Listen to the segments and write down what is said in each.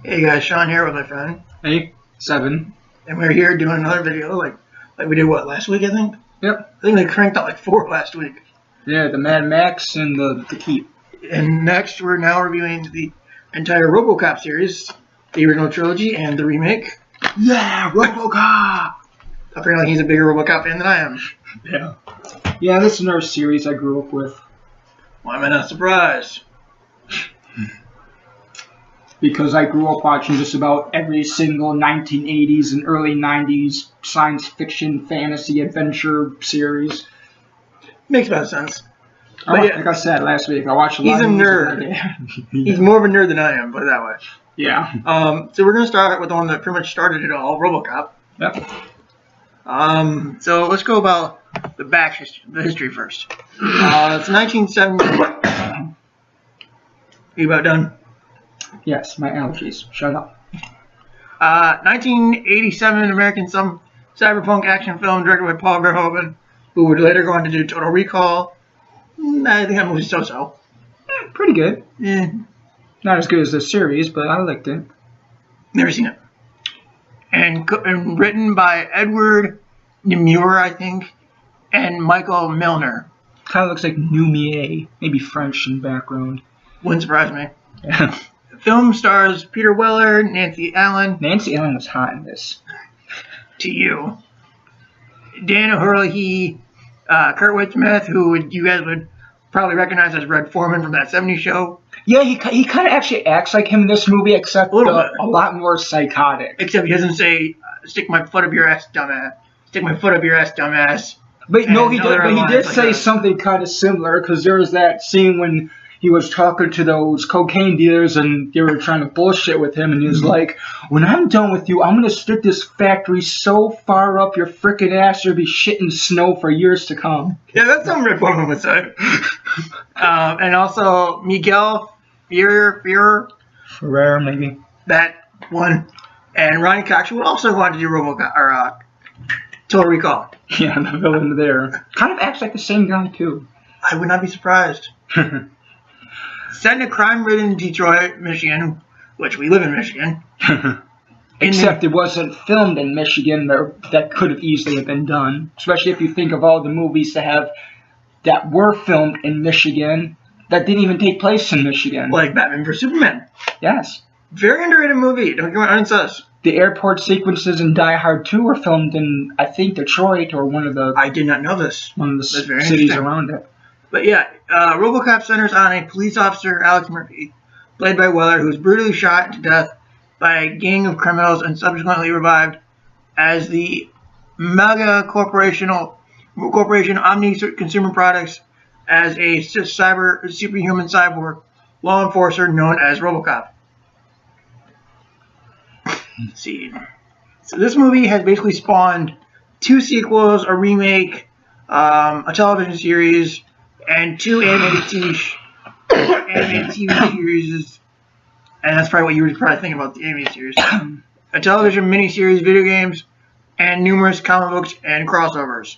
Hey guys, Sean here with my friend, Hey, 7. and we're here doing another video like we did last week I think? Yep. I think they cranked out like 4 last week. Yeah, the Mad Max and the Keep. And next we're now reviewing the entire RoboCop series, the original trilogy and the remake. Yeah, RoboCop! Apparently he's a bigger RoboCop fan than I am. Yeah. Yeah, this is another series I grew up with. Why am I not surprised? Because I grew up watching just about every single 1980s and early 90s science fiction, fantasy, adventure series. Makes about sense. Like I said last week, I watched a lot He's a of nerd. He's more of a nerd than I am, put it that way. Yeah. So we're going to start with the one that pretty much started it all, RoboCop. Yep. So let's go about the history first. It's 1970. Are you about done? Yes, my allergies. Shut up. 1987 American cyberpunk action film directed by Paul Verhoeven, who would later go on to do Total Recall. I think that movie's so-so. Pretty good. Yeah. Not as good as the series, but I liked it. Never seen it. And written by Edward Nemure, I think, and Michael Milner. Kind of looks like Numier, maybe French in background. Wouldn't surprise me. Yeah. The film stars Peter Weller, Nancy Allen. Nancy Allen was hot in this. To you. Dan O'Hurley, Kurt Whitmith, who you guys would probably recognize as Red Foreman from that 70s show. Yeah, he kind of actually acts like him in this movie, except a lot more psychotic. Except he doesn't say, stick my foot up your ass, dumbass. Stick my foot up your ass, dumbass. But no, he did. But he did say that. Something kind of similar, because there was that scene when he was talking to those cocaine dealers and they were trying to bullshit with him, and he was like, "When I'm done with you, I'm gonna stick this factory so far up your frickin' ass you'll be shitting snow for years to come." Yeah, that's something Red Foreman would say. And also Miguel Ferrer, maybe. That one. And Ronnie Cox would also want to do RoboCop or Total Recall. Yeah, the villain there kind of acts like the same guy too. I would not be surprised. Set in a crime-ridden Detroit, Michigan, which we live in Michigan. Except it wasn't filmed in Michigan. That could have easily have been done, especially if you think of all the movies that were filmed in Michigan that didn't even take place in Michigan. Like Batman vs Superman. Yes. Very underrated movie. Don't get me unsus. The airport sequences in Die Hard 2 were filmed in, I think, Detroit or one of the. I did not know this. One of the cities around it. But yeah, RoboCop centers on a police officer, Alex Murphy, played by Weller, who was brutally shot to death by a gang of criminals and subsequently revived as the mega corporation Omni Consumer Products as a superhuman cyborg law enforcer known as RoboCop. Let's see. So this movie has basically spawned 2 sequels, a remake, a television series, and 2 animated TV series. And that's probably what you were probably thinking about the animated series. A television miniseries, video games, and numerous comic books and crossovers.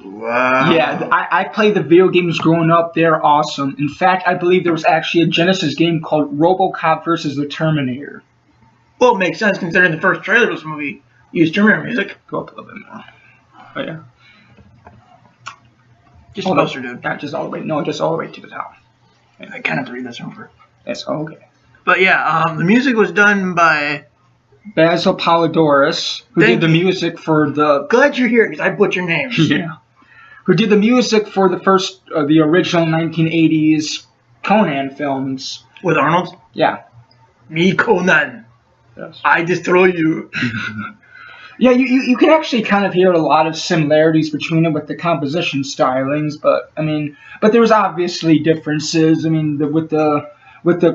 Wow. Yeah, I played the video games growing up. They're awesome. In fact, I believe there was actually a Genesis game called RoboCop versus the Terminator. Well, it makes sense considering the first trailer of this movie used Terminator music. Go up a little bit more. Oh, yeah. Just closer, dude. Not just all the way. No, just all the way to the top. I kind of have to read this over. That's okay. But yeah, the music was done by Basil Polidoris, who did the music for the. Glad you're here because I butcher names. Yeah. Who did the music for the first, the original 1980s Conan films. With Arnold? Yeah. Me, Conan. Yes. I destroy you. Yeah, you can actually kind of hear a lot of similarities between it with the composition stylings, but there's obviously differences. I mean, with the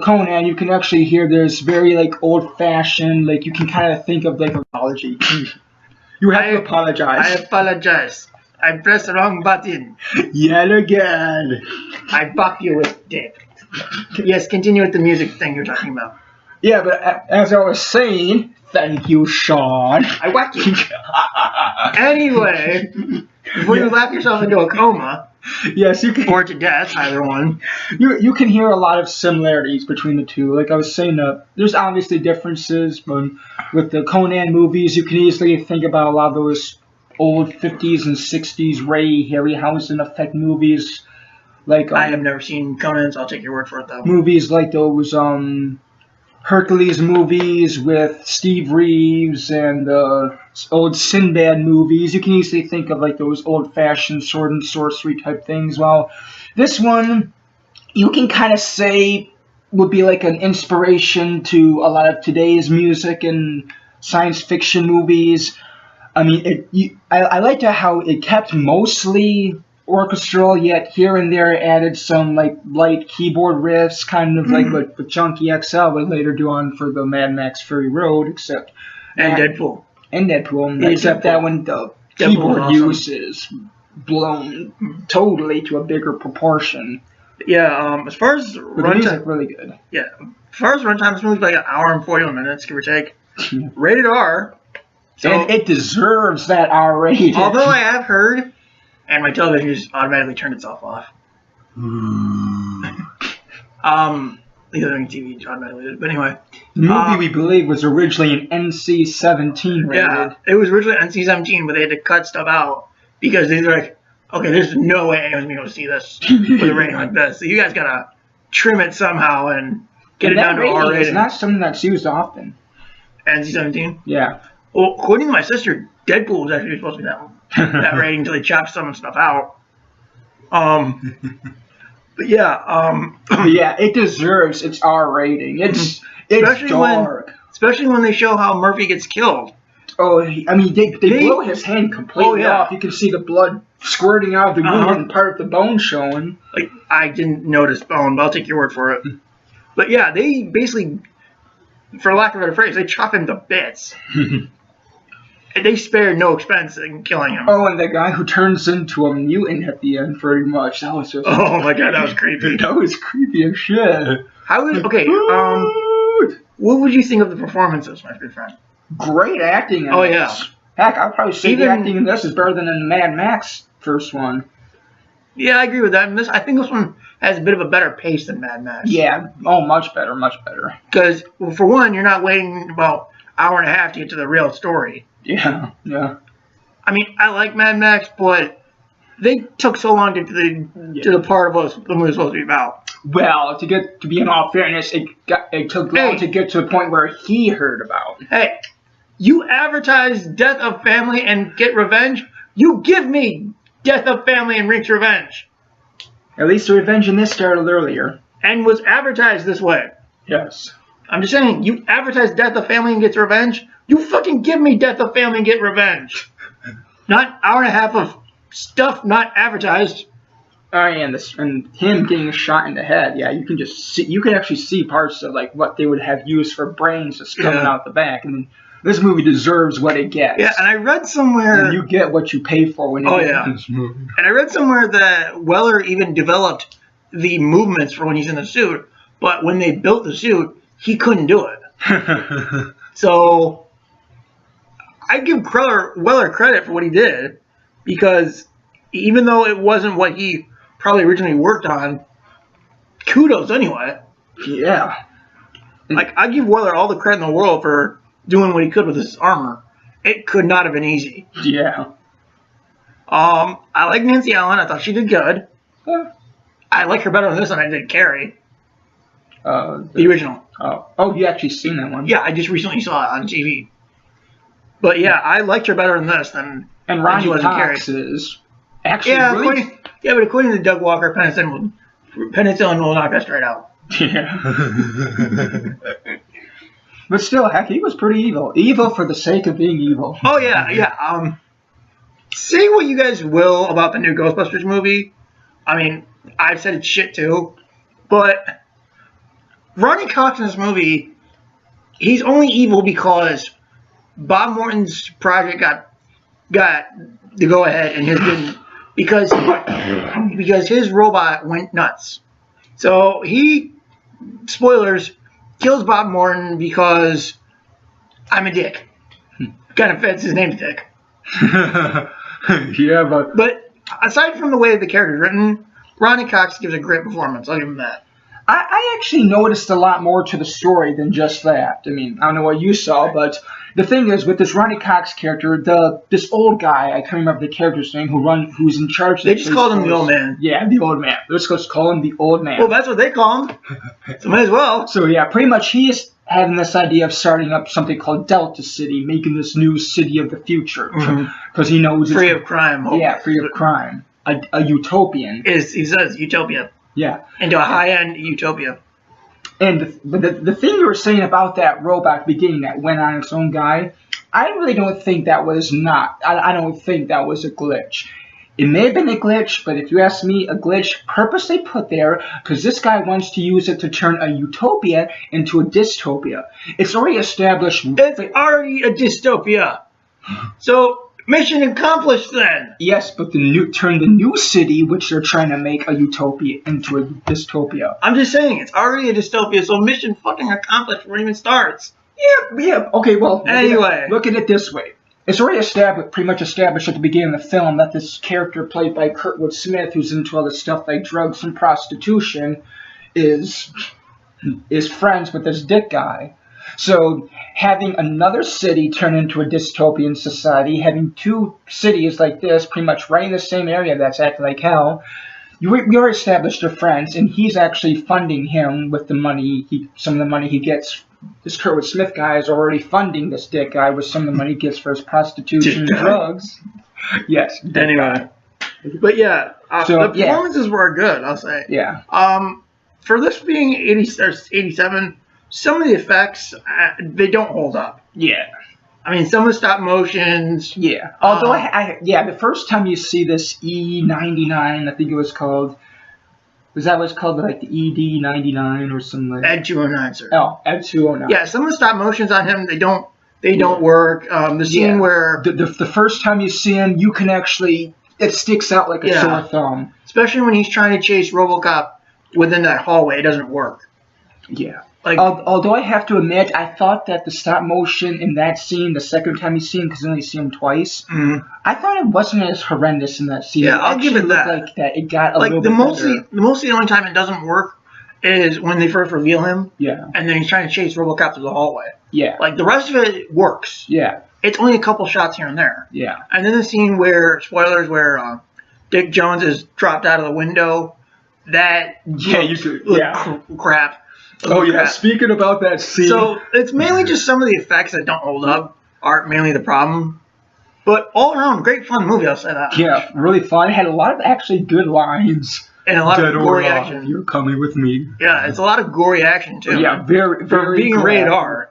Conan, you can actually hear there's very old-fashioned, you can kind of think of an apology. You have to apologize. I apologize. I pressed the wrong button. Yet again. I bop you with dick. Yes, continue with the music thing you're talking about. Yeah, but as I was saying, thank you, Sean. I whack you. Anyway, before you laugh yourself into a coma, Yes, you can. or to death, either one. You can hear a lot of similarities between the two. Like I was saying, there's obviously differences, but with the Conan movies, you can easily think about a lot of those old 50s and 60s Ray Harryhausen effect movies. Like I have never seen Conan, so I'll take your word for it, though. movies like those Hercules movies with Steve Reeves and old Sinbad movies. You can easily think of like those old-fashioned sword and sorcery type things. Well, this one you can kind of say would be like an inspiration to a lot of today's music and science fiction movies. I mean, I liked how it kept mostly orchestral, yet here and there added some like light keyboard riffs, kind of like what Junkie XL would later do on for the Mad Max Fury Road, except Deadpool. Except that when the keyboard use is blown totally to a bigger proportion. Yeah, as far as runtime, music really good. Yeah, as far as runtime, this movie's like an hour and 41 minutes, give or take. Rated R. So, and it deserves that R rating. Although I have heard, and my television just automatically turned itself off. The other TV automatically did. But anyway. The movie, we believe, was originally an NC-17 rated. Yeah, it was originally NC-17, but they had to cut stuff out because they were like, okay, there's no way anyone's going to go see this with a rating like this. So you guys got to trim it somehow and get it down to R rating. It's not something that's used often. NC-17? Yeah. Well, according to my sister, Deadpool was actually supposed to be that rating until they chopped some stuff out. But yeah, yeah, it deserves its R rating. It's dark. Especially when they show how Murphy gets killed. Oh, I mean, they blow his hand completely off. You can see the blood squirting out of the wound and part of the bone showing. Like, I didn't notice bone, but I'll take your word for it. But yeah, they basically, for lack of a better phrase, they chop him to bits. And they spared no expense in killing him. Oh, and the guy who turns into a mutant at the end, pretty much. That was just... Oh my god, that was creepy. That was creepy as shit. Okay, what would you think of the performances, my good friend? Great acting in this. Yeah. Heck, I'd probably say the acting in this is better than in Mad Max first one. Yeah, I agree with that. And I think this one has a bit of a better pace than Mad Max. Yeah, much better, much better. Because, well, for one, you're not waiting about an hour and a half to get to the real story. Yeah. I mean, I like Mad Max, but they took so long to the part of what the movie was supposed to be about. Well, to be in all fairness, it took long to get to the point where he heard about. Hey, you advertise death of family and get revenge. You give me death of family and reach revenge. At least the revenge in this started earlier. And was advertised this way. Yes. I'm just saying, you advertise death of family and gets revenge. You fucking give me death of family and get revenge. Not hour and a half of stuff not advertised. And him getting a shot in the head. Yeah, you can just see. You can actually see parts of like what they would have used for brains just coming out the back. And this movie deserves what it gets. Yeah, and I read somewhere. And you get what you pay for when you get this movie. And I read somewhere that Weller even developed the movements for when he's in the suit, but when they built the suit, he couldn't do it. So I give Weller credit for what he did, because even though it wasn't what he probably originally worked on, kudos anyway. Yeah. Like, I give Weller all the credit in the world for doing what he could with his armor. It could not have been easy. Yeah. I like Nancy Allen. I thought she did good. I like her better than this than I did Carrie. The original. Oh, you actually seen that one? Yeah, I just recently saw it on TV. But yeah, I liked her better than this than Ronnie she was in Carrie. Cox is actually really... but according to Doug Walker, penicillin will knock us right out. Yeah. But still, heck, he was pretty evil. Evil for the sake of being evil. Oh, yeah. Say what you guys will about the new Ghostbusters movie. I mean, I've said it's shit too. But Ronnie Cox in this movie, he's only evil because Bob Morton's project got the go-ahead and his didn't. Because his robot went nuts. So he, spoilers, kills Bob Morton because I'm a dick. Kind of fits his name, Dick. Yeah, but aside from the way the character's written, Ronnie Cox gives a great performance. I'll give him that. I actually noticed a lot more to the story than just that. I mean, I don't know what you saw, but the thing is, with this Ronnie Cox character, this old guy, I can't remember the character's name, who's in charge. They just called him the old man. Yeah, the old man. Let's just call him the old man. Well, that's what they call him. So might as well. So yeah, pretty much he is having this idea of starting up something called Delta City, making this new city of the future, because he knows free of crime. Yeah, free of crime. A utopian. He says utopia. Yeah. Into a high-end utopia. And the thing you were saying about that robot beginning that went on its own guy, I really don't think that was I don't think that was a glitch. It may have been a glitch, but if you ask me, a glitch purposely put there because this guy wants to use it to turn a utopia into a dystopia. It's already established. It's already a dystopia. So... mission accomplished then. Yes, but turn the new city, which they're trying to make a utopia, into a dystopia. I'm just saying, it's already a dystopia, so mission fucking accomplished before it even starts. Yeah. Okay, well, anyway. Look at it this way. It's already pretty much established at the beginning of the film that this character played by Kurtwood Smith, who's into all this stuff like drugs and prostitution, is friends with this dick guy. So having another city turn into a dystopian society, having two cities like this, pretty much right in the same area that's acting like hell, we already established they're friends, and he's actually funding him with the money, some of the money he gets. This Kurtwood Smith guy is already funding this dick guy with some of the money he gets for his prostitution and drugs. Yes. Anyway. But yeah, the performances were good, I'll say. Yeah. For this being 87, some of the effects, they don't hold up. Yeah. I mean, some of the stop motions. Yeah. Although, the first time you see this E99, I think it was called, was that what's called, like the ED99 or something like that? Ed 209, sir. Oh, Ed 209. Yeah, some of the stop motions on him, they don't work. The scene where... The first time you see him, you can actually, it sticks out like a sore thumb. Especially when he's trying to chase RoboCop within that hallway, it doesn't work. Yeah. Like, although I have to admit, I thought that the stop motion in that scene, the second time you see him, because you only see him twice, I thought it wasn't as horrendous in that scene. Yeah, I'll give it that. Like that, it got a little bit better. The only time it doesn't work is when they first reveal him. Yeah. And then he's trying to chase RoboCop through the hallway. Yeah. Like the rest of it works. Yeah. It's only a couple shots here and there. Yeah. And then the scene where, spoilers, where Dick Jones is dropped out of the window, that crap. Oh yeah, speaking about that scene. So it's mainly just some of the effects that don't hold up aren't mainly the problem. But all around, great fun movie, I'll say that. Yeah, really fun. It had a lot of actually good lines. And a lot of gory action. You're coming with me. Yeah, it's a lot of gory action too. Yeah, very for being rated R.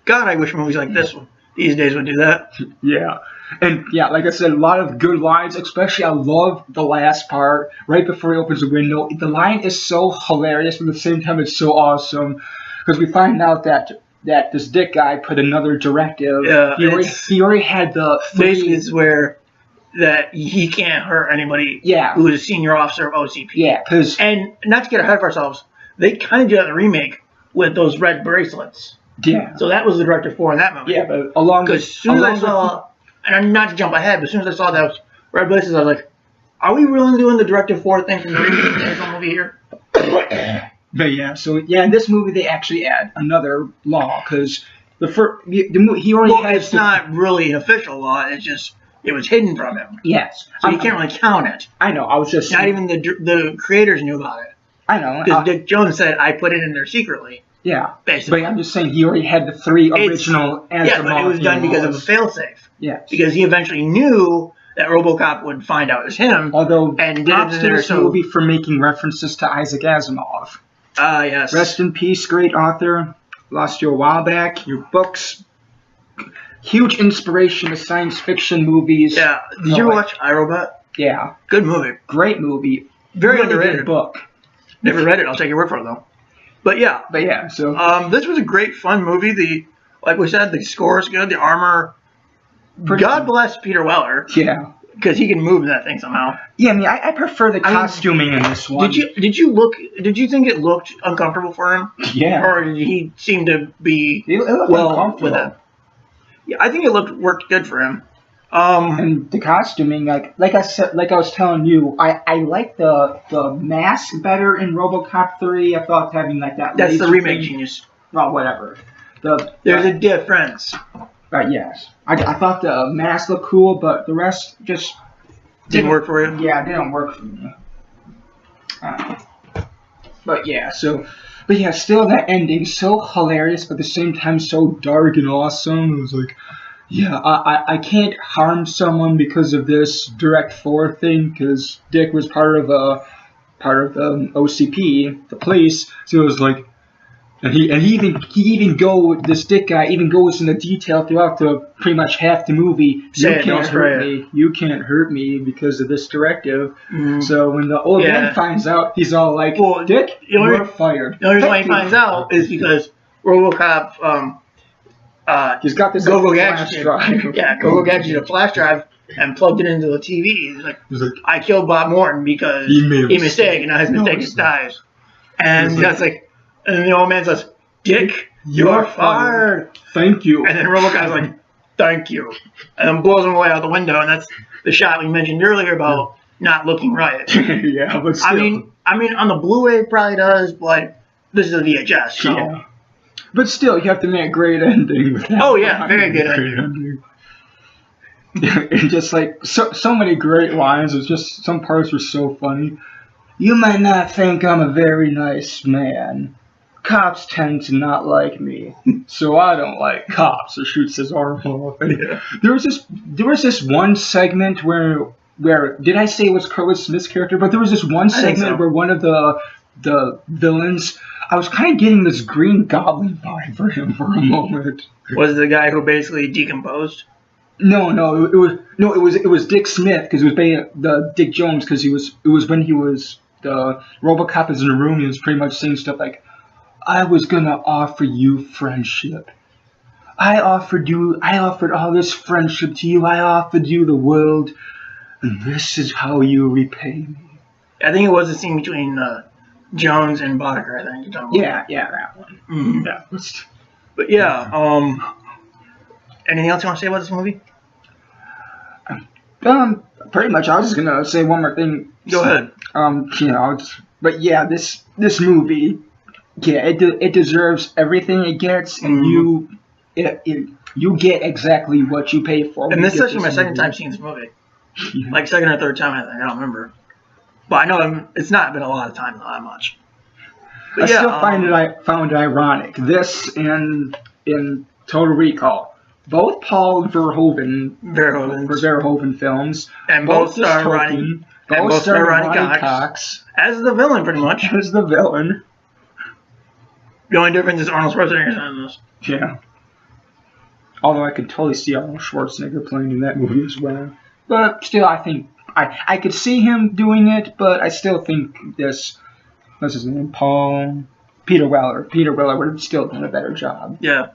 God, I wish movies like this these days would do that. Yeah. And yeah, like I said, a lot of good lines, especially I love the last part, right before he opens the window. The line is so hilarious, but at the same time it's so awesome, because we find out that this dick guy put another directive. Yeah, he already had the basically it's where that he can't hurt anybody who is a senior officer of OCP. Yeah, and not to get ahead of ourselves, they kind of do that in the remake with those red bracelets. Yeah. So that was the directive for in that movie. Yeah, but because as soon as I saw... And I'm not to jump ahead, but as soon as I saw those red bracelets, I was like, are we really doing the Directive 4 thing from the remake movie here? But yeah, so yeah, in this movie they actually add another law, because he already has... it's not really an official law, it's just, it was hidden from him. Yes. So you can't really count it. I know, I was just... Not even the creators knew about it. I know. Because Dick Jones said, I put it in there secretly. Yeah, basically. But I'm just saying he already had the three original. Yeah, but it was done because of a failsafe. Yeah, because he eventually knew that RoboCop would find out it was him. Although, and props to this movie for making references to Isaac Asimov. Yes. Rest in peace, great author. Lost you a while back. Your books, huge inspiration to science fiction movies. Yeah. Did you ever watch iRobot? Yeah. Good movie. Great movie. Very really underrated good book. Never read it. I'll take your word for it though. But yeah, so this was a great, fun movie. Like we said, the score is good. The armor. God bless Peter Weller. Yeah, because he can move that thing somehow. Yeah, I mean, I prefer the costuming in this one. Did you think it looked uncomfortable for him? Yeah. Or did he seem to be well with it? Yeah, I think it worked good for him. And the costuming, like I said, like I was telling you, I like the mask better in RoboCop 3. I thought having like that. That's the remake thing, genius. Well, whatever. There's a difference. Yes. I thought the mask looked cool, but the rest just didn't work for you. Yeah, it didn't work for me. But yeah, still that ending so hilarious, but at the same time so dark and awesome. It was like, yeah, I can't harm someone because of this Direct 4 thing, because Dick was part of the OCP, the police. So it was like, and this Dick guy even goes into detail throughout pretty much half the movie. You can't hurt me. You can't hurt me because of this directive. So when the old man finds out, he's all like, well, Dick, you're fired. The only reason why he finds out is because RoboCop, he's got this Go-Go Gadget drive. Yeah, Go-Go Gadget a flash drive and plugged it into the TV. He's like, I killed Bob Morton because he made a mistake, and now his mistake dies. And that's like, and the old man says, Dick, you're fired. Thank you. And then RoboCop's like, thank you. And then blows him away out the window, and that's the shot we mentioned earlier about not looking right. Yeah, but still. I mean, on the Blu-ray it probably does, but this is a VHS, so. Yeah. But still, you have to make a great ending. Oh yeah, very good ending. And just like so many great lines. It's just some parts were so funny. You might not think I'm a very nice man. Cops tend to not like me, so I don't like cops. Or shoots his arm off. Yeah. There was this one segment where did I say it was Curtis Smith's character? But there was this one segment where one of the villains. I was kind of getting this Green Goblin vibe for him for a moment. Was it the guy who basically decomposed? No, it was Dick Smith, because it was the Dick Jones, because it was when he was the RoboCop is in the room. He was pretty much saying stuff like, "I was gonna offer you friendship. I offered all this friendship to you. I offered you the world, and this is how you repay me." I think it was a scene between Jones and Boddicker, I think. Yeah, that one. Mm-hmm. Yeah. But yeah, anything else you want to say about this movie? Pretty much. I was just gonna say one more thing. Go ahead. But yeah, this movie, yeah, it deserves everything it gets, and you get exactly what you pay for. And this is actually my second time seeing this movie. Like second or third time, I think. I don't remember. But I know it's not been a lot of time, not that much. But I still found it ironic. This and in Total Recall, both Paul Verhoeven films, and both star Ronnie Cox as the villain, pretty much. As the villain. The only difference is Arnold Schwarzenegger's in this. Yeah. Although I could totally see Arnold Schwarzenegger playing in that movie as well. But still, I think I could see him doing it, but I still think what's his name? Peter Weller. Peter Weller would have still done a better job. Yeah.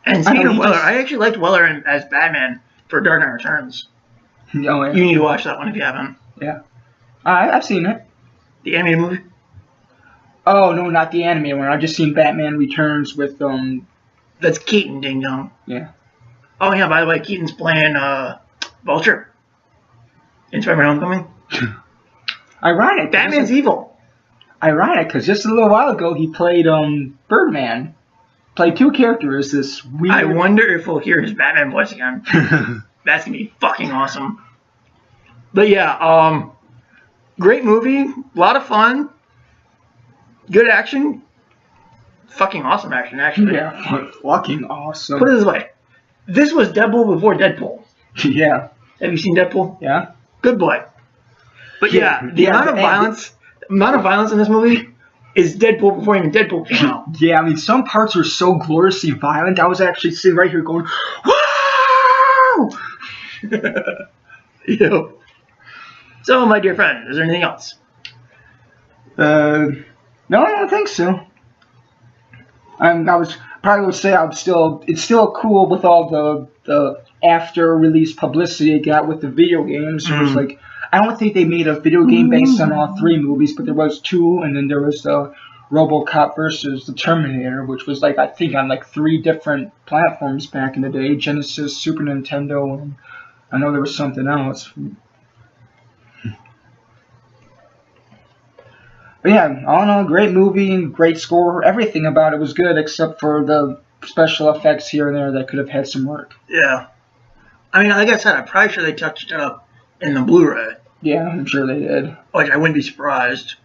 And speaking of Weller, I actually liked Weller as Batman for Dark Knight Returns. Oh, yeah. You need to watch that one if you haven't. Yeah. I've seen it. The animated movie? Oh, no, not the animated one. I've just seen Batman Returns with, That's Keaton, ding dong. Yeah. Oh, yeah, by the way, Keaton's playing, Vulture. In Spider-Man Homecoming. Ironic. Batman's evil. Ironic, because just a little while ago he played Birdman. Played two characters. This weird. I wonder if we'll hear his Batman voice again. That's gonna be fucking awesome. But yeah, great movie, a lot of fun, good action, fucking awesome action, actually. Yeah, fucking awesome. Put it this way, this was Deadpool before Deadpool. Yeah. Have you seen Deadpool? Yeah. Good boy. But yeah, the amount of violence in this movie is Deadpool before even Deadpool came out. Yeah, I mean, some parts were so gloriously violent. I was actually sitting right here going, "Wow!" Yeah. So, my dear friend, is there anything else? No, I don't think so. I was probably would say it's still cool with all the after release publicity it got with the video games. It was like, I don't think they made a video game based on all three movies, but there was two, and then there was the RoboCop versus the Terminator, which was like, I think, on like 3 different platforms back in the day: Genesis, Super Nintendo, and I know there was something else. But yeah, all in all, great movie, great score. Everything about it was good except for the special effects here and there that could have had some work. Yeah. I mean, like I said, I'm probably sure they touched it up in the Blu-ray. Yeah, I'm sure they did. Like, I wouldn't be surprised.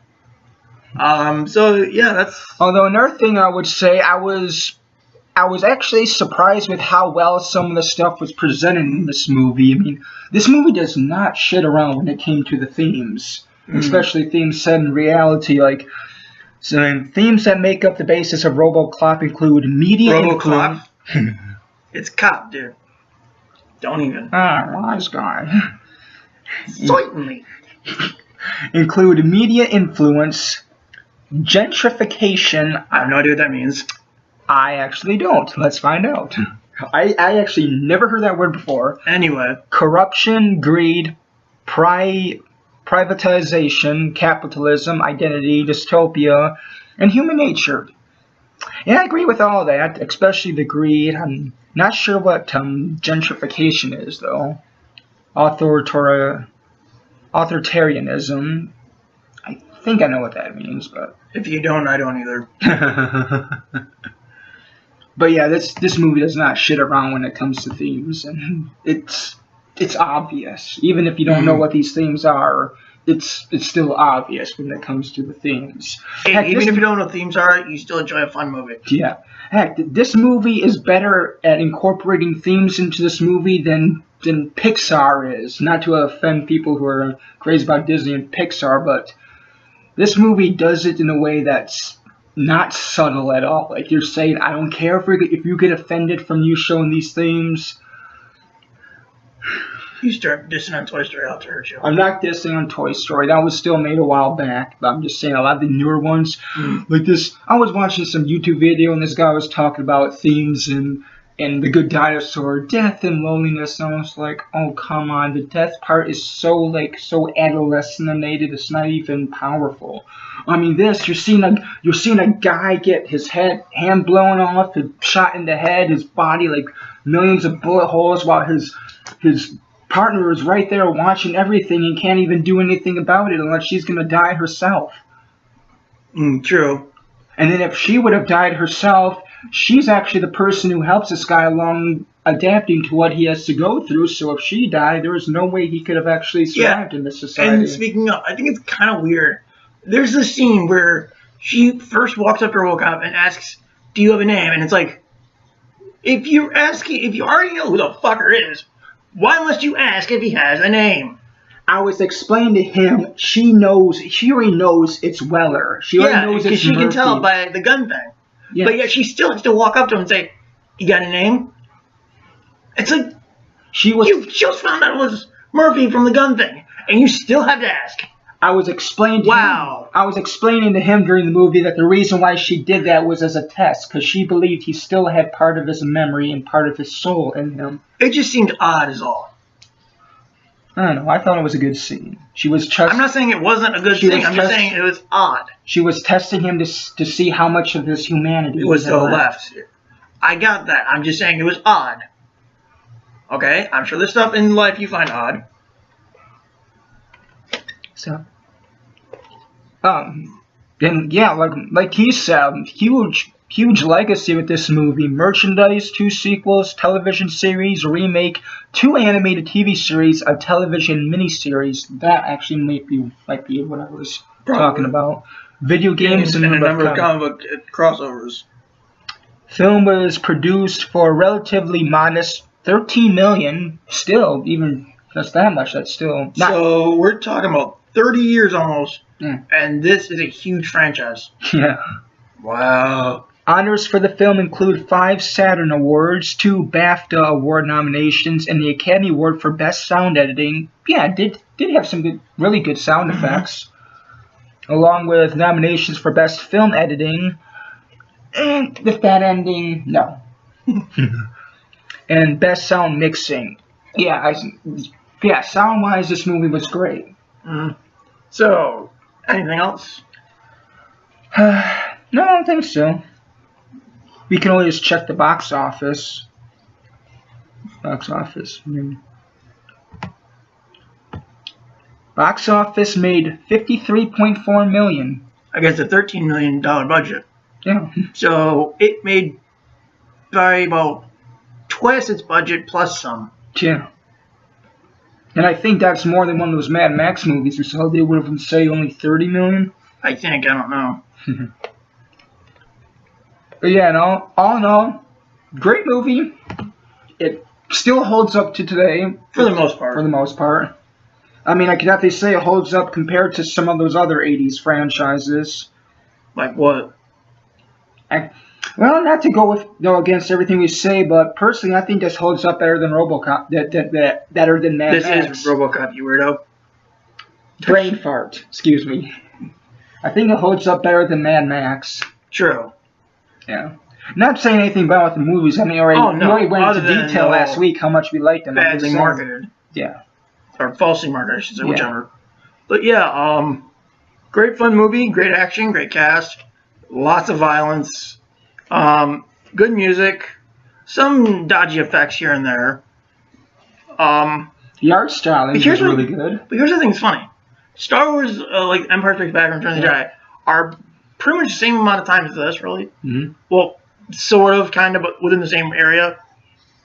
So yeah, that's. Although another thing I would say, I was actually surprised with how well some of the stuff was presented in this movie. I mean, this movie does not shit around when it came to the themes, especially themes set in reality. Like, so themes that make up the basis of RoboCop include media RoboCop. It's cop, dude. Don't even. Wise guy. Certainly. Include media influence, gentrification. I have no idea what that means. I actually don't. Let's find out. I actually never heard that word before. Anyway. Corruption, greed, privatization, capitalism, identity, dystopia, and human nature. Yeah, I agree with all that, especially the greed. I'm not sure what gentrification is, though. Authoritarianism. I think I know what that means, but... If you don't, I don't either. But yeah, this movie does not shit around when it comes to themes, and it's obvious. Even if you don't know what these themes are, it's still obvious when it comes to the themes. Heck, even if you don't know what themes are, you still enjoy a fun movie. Yeah. Heck, this movie is better at incorporating themes into this movie than Pixar is. Not to offend people who are crazy about Disney and Pixar, but this movie does it in a way that's not subtle at all. Like, you're saying, I don't care if you get offended from you showing these themes. You start dissing on Toy Story, I'll hurt you. I'm not dissing on Toy Story. That was still made a while back. But I'm just saying a lot of the newer ones. Like this, I was watching some YouTube video and this guy was talking about themes and The Good Dinosaur, death and loneliness. And I was like, oh, come on. The death part is so adolescent-ated. It's not even powerful. I mean, this, you're seeing a guy get his hand blown off, shot in the head, his body, like, millions of bullet holes, while his partner is right there watching everything and can't even do anything about it unless she's going to die herself. True. And then if she would have died herself, she's actually the person who helps this guy along adapting to what he has to go through. So if she died, there was no way he could have actually survived in this society. And speaking of, I think it's kind of weird. There's this scene where she first walks up to RoboCop and asks, "Do you have a name?" And it's like, if you already know who the fucker is, why must you ask if he has a name? I was explaining to him, she already knows it's Weller. She already knows it's she Murphy. can tell by the gun thing. Yeah. But yet she still has to walk up to him and say, "You got a name?" It's like, you just found out it was Murphy from the gun thing, and you still have to ask. I was explaining to him during the movie that the reason why she did that was as a test, because she believed he still had part of his memory and part of his soul in him. It just seemed odd is all. I don't know. I thought it was a good scene. I'm not saying it wasn't a good scene. I'm just saying it was odd. She was testing him to see how much of his humanity was still left. I got that. I'm just saying it was odd. Okay? I'm sure there's stuff in life you find odd. So, and yeah, like he said, huge legacy with this movie. Merchandise, 2 sequels, television series, remake, 2 animated TV series, a television miniseries. That actually might be what I was talking about. Video games and a number of comic book crossovers. Film was produced for a relatively modest $13 million. Still, even just that much, that's still not. So we're talking about 30 years almost, and this is a huge franchise. Yeah. Wow. Honors for the film include 5 Saturn Awards, 2 BAFTA Award nominations, and the Academy Award for Best Sound Editing. Yeah, did have some really good sound effects, along with nominations for Best Film Editing, and with that ending, no. And Best Sound Mixing. Yeah, sound-wise, this movie was great. So, anything else? No, I don't think so. We can always check the box office. Box office. Box office made $53.4 million. I guess a $13 million budget. Yeah. So it made probably about twice its budget plus some. Yeah. And I think that's more than one of those Mad Max movies we saw. They would have say only $30 million. I think. I don't know. But yeah, all in all, great movie. It still holds up to today. For the most part. For the most part. I mean, I could definitely say it holds up compared to some of those other 80s franchises. Like what? Well, not to go against everything we say, but personally, I think this holds up better than RoboCop. Better than Mad Max. This is RoboCop, you weirdo. Brain fart. Excuse me. I think it holds up better than Mad Max. True. Yeah. Not saying anything about the movies. I mean, we already went into detail last week how much we liked them. Badly marketed. Yeah. Or falsely marketed, I should say, whichever. But yeah, great fun movie, great action, great cast, lots of violence, good music, some dodgy effects here and there. The art styling is really good. But here's the thing that's funny. Star Wars, like Empire Strikes Back and Return of the Jedi, are pretty much the same amount of time as this, really. Mm-hmm. Well, sort of, kind of, but within the same area.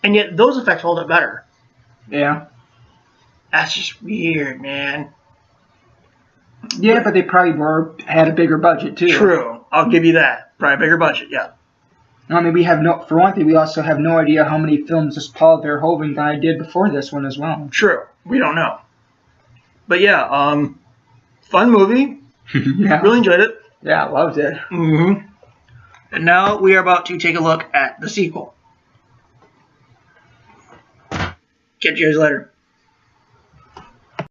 And yet, those effects hold up better. Yeah. That's just weird, man. Yeah, but they probably had a bigger budget, too. True. I'll give you that. Probably a bigger budget, yeah. I mean, for one thing, we also have no idea how many films this Paul Verhoeven guy did before this one as well. True. We don't know. But yeah, fun movie. Yeah. Really enjoyed it. Yeah, I loved it. Mm-hmm. And now we are about to take a look at the sequel. Catch you guys later.